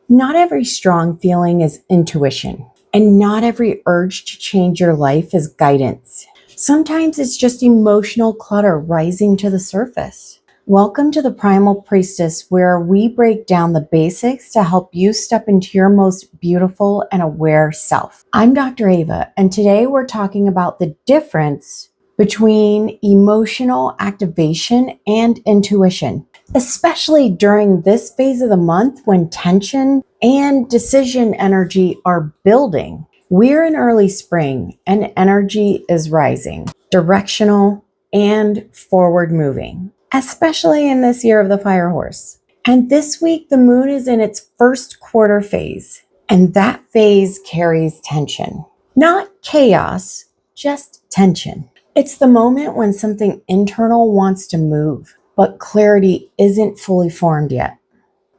Not every strong feeling is intuition, and not every urge to change your life is guidance. Sometimes it's just emotional clutter rising to the surface. Welcome to the Primal Priestess, where we break down the basics to help you step into your most beautiful and aware self. I'm Dr. Ava, and today we're talking about the difference between emotional activation and intuition, especially during this phase of the month when tension and decision energy are building. We're in early spring and energy is rising, directional and forward moving, especially in this year of the fire horse. And this week, the moon is in its first quarter phase, and that phase carries tension. Not chaos, just tension. It's the moment when something internal wants to move, but clarity isn't fully formed yet.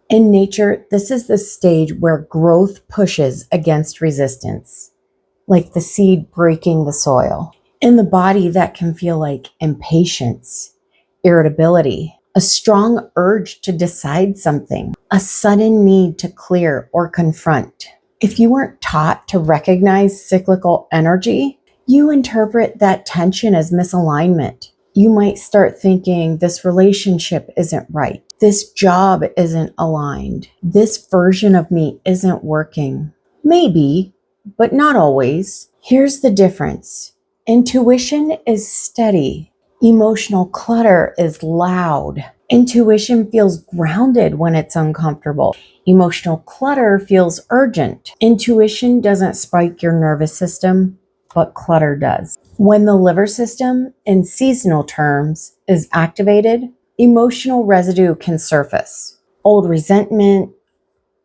In nature, this is the stage where growth pushes against resistance, like the seed breaking the soil. In the body, that can feel like impatience, irritability, a strong urge to decide something, a sudden need to clear or confront. If you weren't taught to recognize cyclical energy, you interpret that tension as misalignment. You might start thinking, this relationship isn't right. This job isn't aligned. This version of me isn't working. Maybe, but not always. Here's the difference. Intuition is steady. Emotional clutter is loud. Intuition feels grounded when it's uncomfortable. Emotional clutter feels urgent. Intuition doesn't spike your nervous system, but clutter does. When the liver system, in seasonal terms, is activated, emotional residue can surface. Old resentment,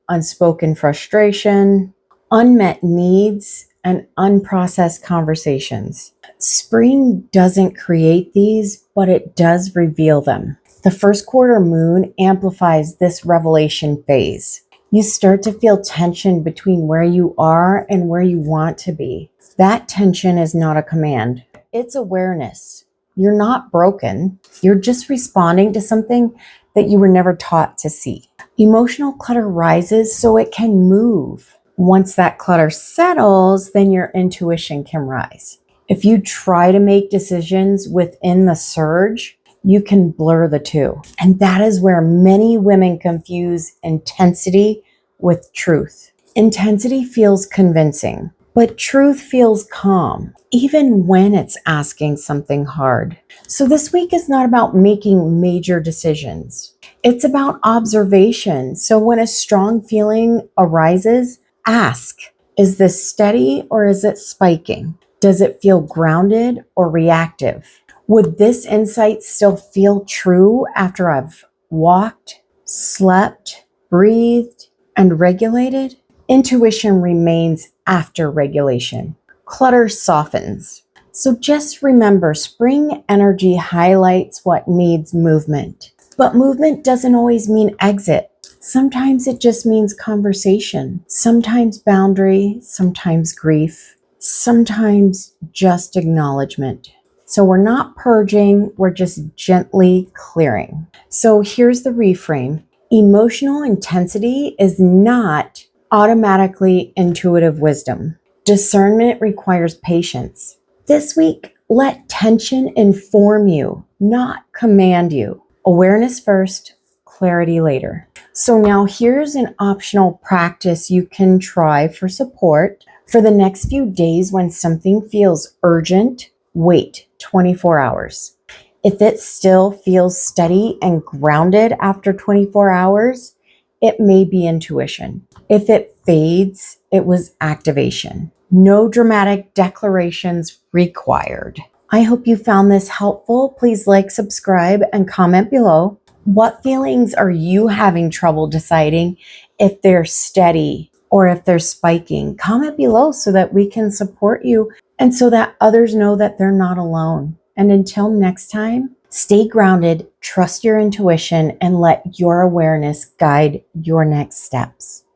unspoken frustration, unmet needs, and unprocessed conversations. Spring doesn't create these, but it does reveal them. The first quarter moon amplifies this revelation phase. You start to feel tension between where you are and where you want to be. That tension is not a command. It's awareness. You're not broken. You're just responding to something that you were never taught to see. Emotional clutter rises so it can move. Once that clutter settles, then your intuition can rise. If you try to make decisions within the surge, you can blur the two. And that is where many women confuse intensity with truth. Intensity feels convincing, but truth feels calm, even when it's asking something hard. So this week is not about making major decisions. It's about observation. So when a strong feeling arises, ask, is this steady or is it spiking? Does it feel grounded or reactive? Would this insight still feel true after I've walked, slept, breathed, and regulated? Intuition remains after regulation. Clutter softens. So just remember, spring energy highlights what needs movement. But movement doesn't always mean exit. Sometimes it just means conversation. Sometimes boundary, sometimes grief, sometimes just acknowledgement. So we're not purging, we're just gently clearing. So here's the reframe. Emotional intensity is not automatically intuitive wisdom. Discernment requires patience. This week, let tension inform you, not command you. Awareness first, clarity later. So now here's an optional practice you can try for support. For the next few days when something feels urgent, wait 24 hours. If it still feels steady and grounded after 24 hours, it may be intuition. If it fades, it was activation. No dramatic declarations required. I hope you found this helpful. Please like, subscribe, and comment below. What feelings are you having trouble deciding if they're steady or if they're spiking? Comment below so that we can support you and so that others know that they're not alone. And until next time, stay grounded, trust your intuition, and let your awareness guide your next steps.